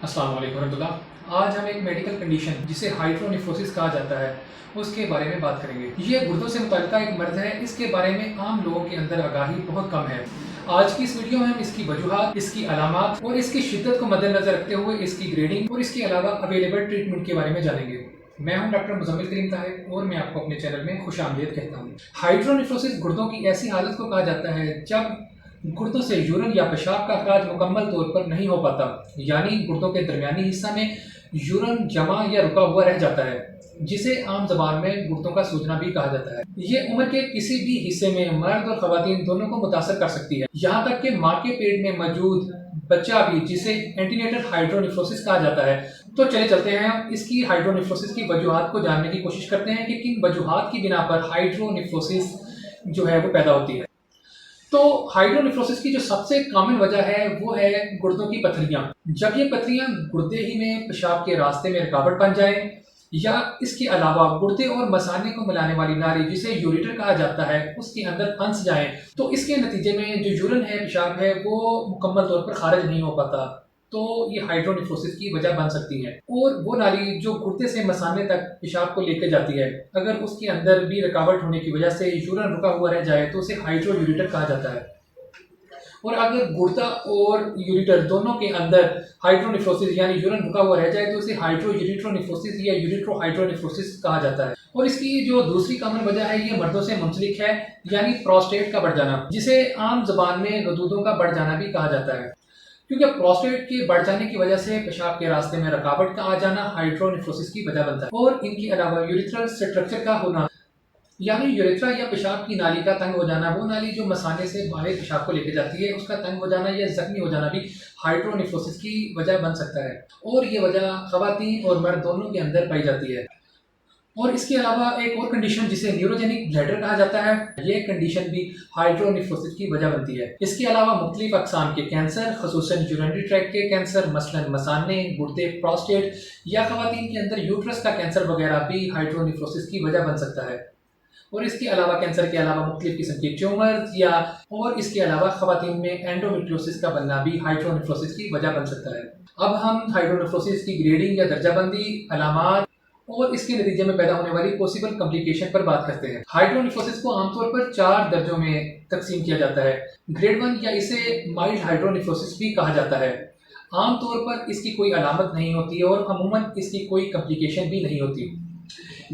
अस्सलाम वालेकुम रहमतुल्लाह। आज हम एक मेडिकल कंडीशन जिसे हाइड्रोनेफ्रोसिस कहा जाता है उसके बारे में बात करेंगे। ये गुर्दों से मुताल्लिक़ एक मर्ज़ है। इसके बारे में आम लोगों के अंदर आगाही बहुत कम है। आज की इस वीडियो में हम इसकी वजूहात, इसकी अलामात और इसकी शिद्दत को मद्देनज़र रखते हुए इसकी ग्रेडिंग और इसके अलावा अवेलेबल ट्रीटमेंट के बारे में जानेंगे। मैं हूं डॉक्टर मुज़म्मिल करीम ताहिर और मैं आपको अपने चैनल में खुशामदीद कहता हूं। हाइड्रोनेफ्रोसिस गुर्दों की ऐसी हालत को कहा जाता है जब गुर्दों से यूरिन या पेशाब का अखराज मुकम्मल तौर पर नहीं हो पाता, यानी गुर्दों के दरमियानी हिस्सा में यूरिन जमा या रुका हुआ रह जाता है, जिसे आम जबान में गुर्दों का सूजना भी कहा जाता है। ये उम्र के किसी भी हिस्से में मर्द और खवातीन दोनों को मुतासर कर सकती है, यहाँ तक कि माँ के पेट में मौजूद बच्चा भी, जिसे एंटीनेटल हाइड्रोनेफ्रोसिस कहा जाता है। तो चले चलते हैं इसकी हाइड्रोनेफ्रोसिस की वजूहात को जानने की कोशिश करते हैं कि किन वजूहात की बिना पर हाइड्रोनेफ्रोसिस जो है वो पैदा होती है। तो हाइड्रोनेफ्रोसिस की जो सबसे कॉमन वजह है वो है गुर्दों की पथरियां। जब ये पथरियां गुर्दे ही में पेशाब के रास्ते में रुकावट बन जाए या इसके अलावा गुर्दे और मसाने को मिलाने वाली नाली जिसे यूरेटर कहा जाता है उसके अंदर फंस जाए, तो इसके नतीजे में जो यूरिन है, पेशाब है, वो मुकम्मल तौर पर खारिज नहीं हो पाता, तो ये हाइड्रोनेफ्रोसिस की वजह बन सकती है। और वो नाली जो गुर्दे से मसाने तक पेशाब को लेकर जाती है, अगर उसके अंदर भी रुकावट होने की वजह से यूरिन रुका हुआ रह जाए तो उसे हाइड्रोयूरेटर कहा जाता है। और अगर गुर्दा और यूरेटर दोनों के अंदर हाइड्रोनेफ्रोसिस यानी यूरिन रुका हुआ रह जाए तो उसे हाइड्रोयूरेट्रोनेफ्रोसिस या यूरेट्रोहाइड्रोनेफ्रोसिस कहा जाता है। और इसकी जो दूसरी कॉमन वजह है ये मर्दों से मुंसलिक है, यानी प्रोस्टेट का बढ़ जाना, जिसे आम जबान में गदूदों का बढ़ जाना भी कहा जाता है, क्योंकि प्रोस्टेट के बढ़ जाने की वजह से पेशाब के रास्ते में रुकावट का आ जाना हाइड्रोनेफ्रोसिस की वजह बनता है। और इनके अलावा यूरिथ्रल स्ट्रक्चर का होना, यानी यूरेथ्रा या पेशाब की नाली का तंग हो जाना, वो नाली जो मसाने से बाहर पेशाब को लेकर जाती है उसका तंग हो जाना या जख्मी हो जाना भी हाइड्रोनेफ्रोसिस की वजह बन सकता है। और ये वजह खवातीन और मर्द दोनों के अंदर पाई जाती है। और इसके अलावा एक और कंडीशन जिसे न्यूरोजेनिक ब्लैडर कहा जाता है, ये कंडीशन भी हाइड्रोनेफ्रोसिस की वजह बनती है। इसके अलावा मुख्तलिफ अक़साम के कैंसर, ख़ुसूसन यूरिनरी ट्रैक्ट के कैंसर, मसलन मसाने, गुर्दे, प्रोस्टेट या खवातीन के अंदर यूट्रस का कैंसर वगैरह भी हाइड्रोनेफ्रोसिस की वजह बन सकता है। और इसके अलावा कैंसर के अलावा मुख्तलिफ किस्म के ट्यूमर्स या और इसके अलावा खवातीन में एंडोमेट्रियोसिस का बनना भी हाइड्रोनेफ्रोसिस की वजह बन सकता है। अब हम हाइड्रोनेफ्रोसिस की ग्रेडिंग या दर्जाबंदी, अलामात और इसके नतीजे में पैदा होने वाली पॉसिबल कॉम्प्लिकेशन पर बात करते हैं। हाइड्रोनेफ्रोसिस को आमतौर पर 4 दर्जों में तकसीम किया जाता है। ग्रेड 1 या इसे माइल्ड हाइड्रोनेफ्रोसिस भी कहा जाता है। आमतौर पर इसकी कोई अलामत नहीं होती है और अमूमन इसकी कोई कॉम्प्लिकेशन भी नहीं होती।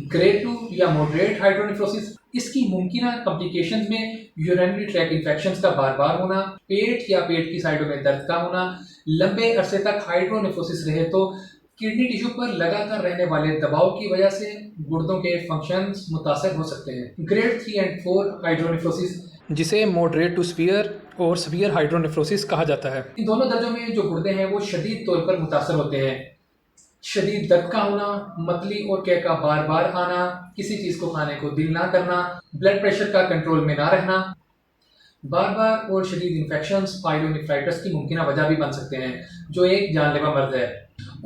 ग्रेड 2 या मॉडरेट हाइड्रोनेफ्रोसिस, इसकी मुमकिन कॉम्प्लिकेशन में यूरिनरी ट्रैक्ट इन्फेक्शंस का बार बार होना, पेट या पेट की साइडों में दर्द का होना, लंबे अरसे तक हाइड्रोनेफ्रोसिस रहे तो किडनी टिश्यू पर लगातार रहने वाले दबाव की वजह से गुर्दों के फंक्शंस मुतासर हो सकते हैं। ग्रेड 3 और 4 हाइड्रोनेफ्रोसिस, जिसे मॉडरेट टू सीवियर और सीवियर हाइड्रोनेफ्रोसिस कहा जाता है, इन दोनों दर्जों में जो गुर्दे हैं वो शदीद तौर पर मुतासर होते हैं। शदीद दर्द का होना, मतली और कै का बार बार आना, किसी चीज को खाने को दिल ना करना, ब्लड प्रेशर का कंट्रोल में ना रहना, बार बार और शदीद इन्फेक्शंस पायलोनेफ्राइटिस की मुमकिन वजह भी बन सकते हैं, जो एक जानलेवा मर्ज है।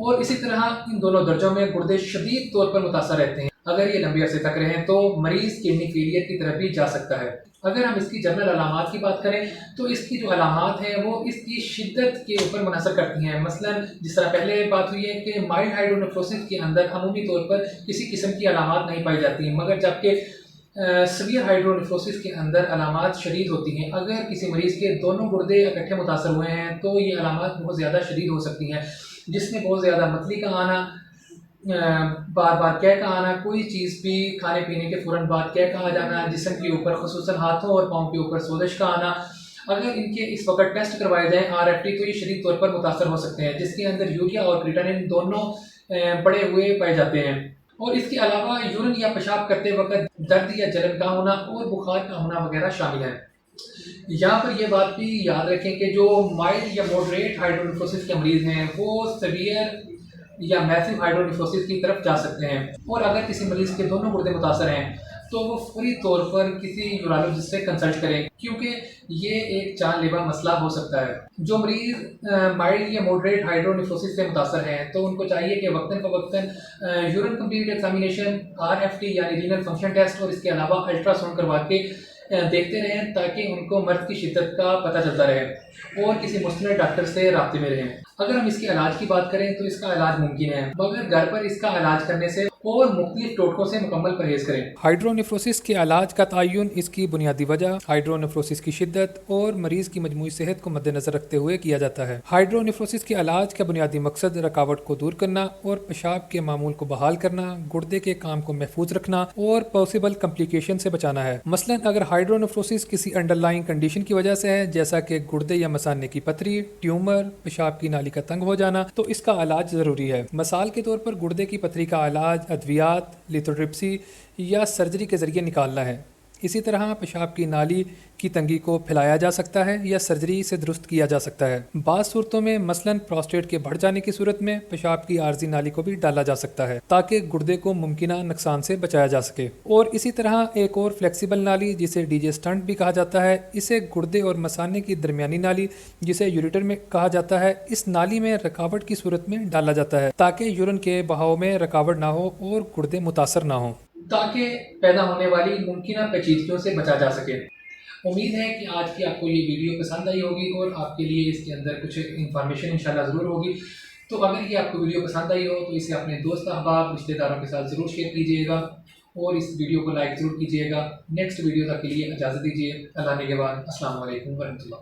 और इसी तरह इन दोनों दर्जों में गुर्दे शदीद तौर पर मुतासर रहते हैं। अगर ये लंबे अरसे तक रहें तो मरीज किडनी फेलियर की तरफ भी जा सकता है। अगर हम इसकी जनरल अलामात की बात करें तो इसकी जो अलामात हैं वो इसकी शिद्दत के ऊपर मुनहसर करती हैं। मसलन जिस तरह पहले बात हुई है कि माइल्ड हाइड्रोनेफ्रोसिस के अंदर अमूमी तौर पर किसी किस्म की अलामात नहीं पाई जाती, मगर जबकि सीवियर हाइड्रोनेफ्रोसिस के अंदर अलामात शदीद होती हैं। अगर किसी मरीज़ के दोनों गुर्दे इकट्ठे मुतासर हुए हैं तो ये अलामात बहुत ज़्यादा शदीद हो सकती हैं, जिसमें बहुत ज़्यादा मतली का आना, बार बार कै का आना, कोई चीज़ भी खाने पीने के फ़ौरन बाद कै का आ जाना, जिस्म के ऊपर ख़ुसूसन हाथों और पाँव के ऊपर सोजिश का आना। अगर इनके इस वक्त टेस्ट करवाए जाएँ RFT तो ये शदीद तौर पर मुतासर हो सकते हैं, जिसके अंदर यूरिया और क्रिएटिनिन दोनों बढ़े हुए पाए जाते हैं। और इसके अलावा यूरिन या पेशाब करते वक्त दर्द या जलन का होना और बुखार का होना वगैरह शामिल है। यहाँ पर यह बात भी याद रखें कि जो माइल्ड या मॉडरेट हाइड्रोनेफ्रोसिस के मरीज हैं वो सीवियर या मैसिव हाइड्रोनेफ्रोसिस की तरफ जा सकते हैं। और अगर किसी मरीज के दोनों गुर्दे मुतासर हैं तो वो फौरी तौर पर किसी यूरोलॉजिस्ट से कंसल्ट करें, क्योंकि ये एक जानलेवा मसला हो सकता है। जो मरीज माइल्ड या मॉडरेट हाइड्रोनेफ्रोसिस से मुतासर हैं तो उनको चाहिए कि वक्तन फ़वक्तन यूरिन कंप्लीट एग्जामिनेशन, RFT यानी रीनल फंक्शन टेस्ट और इसके अलावा अल्ट्रासाउंड करवा के देखते रहें ताकि उनको मर्द की शिद्दत का पता चलता रहे और किसी मुस्तैद डॉक्टर से राब्ते में रहें। अगर हम इसके इलाज की बात करें तो इसका इलाज मुमकिन है, मगर घर पर इसका इलाज करने से और मुख्तलिफ टोटकों से मुकम्मल परहेज करें। हाइड्रोनेफ्रोसिस के इलाज का तयन इसकी बुनियादी वजह, हाइड्रोनेफ्रोसिस की शिद्दत और मरीज की मजमूई सेहत को मद्देनजर रखते हुए किया जाता है। हाइड्रोनेफ्रोसिस के इलाज का बुनियादी मकसद रकावट को दूर करना और पेशाब के मामूल को बहाल करना, गुर्दे के काम को महफूज रखना और पॉसिबल कम्प्लिकेशन से बचाना है। मसलन अगर हाइड्रोनेफ्रोसिस किसी अंडरलाइंग कंडीशन की वजह से है, जैसा कि गुर्दे या मसाने की पथरी, ट्यूमर, पेशाब की नाली का तंग हो जाना, तो इसका इलाज ज़रूरी है। मिसाल के तौर पर गुर्दे की पथरी का इलाज अद्वियात, लिथोट्रिप्सी या सर्जरी के ज़रिए निकालना है। इसी तरह पेशाब की नाली की तंगी को फैलाया जा सकता है या सर्जरी से दुरुस्त किया जा सकता है। बाज़ सूरतों में मसलन प्रोस्टेट के बढ़ जाने की सूरत में पेशाब की आर्जी नाली को भी डाला जा सकता है ताकि गुर्दे को मुमकिन नुकसान से बचाया जा सके। और इसी तरह एक और फ्लेक्सिबल नाली जिसे डिजेस्टेंट भी कहा जाता है, इसे गुर्दे और मसाने की दरमियानी नाली जिसे यूरेटर में कहा जाता है, इस नाली में रुकावट की सूरत में डाला जाता है ताकि यूरिन के बहाव में रुकावट ना हो और गुर्दे मुतासर ना हो, ताकि पैदा होने वाली मुमकिन पेचीदगियों से बचा जा सके। उम्मीद है कि आज की आपको ये वीडियो पसंद आई होगी और आपके लिए इसके अंदर कुछ इन्फॉर्मेशन इंशाल्लाह ज़रूर होगी। तो अगर ये आपको वीडियो पसंद आई हो तो इसे अपने दोस्त, अहबाब, रिश्तेदारों के साथ ज़रूर शेयर कीजिएगा और इस वीडियो को लाइक ज़रूर कीजिएगा। नेक्स्ट वीडियो तक के लिए इजाज़त दीजिए। अल्लाह ने के बाद अस्सलाम वालेकुम वरहमतुल्लाह।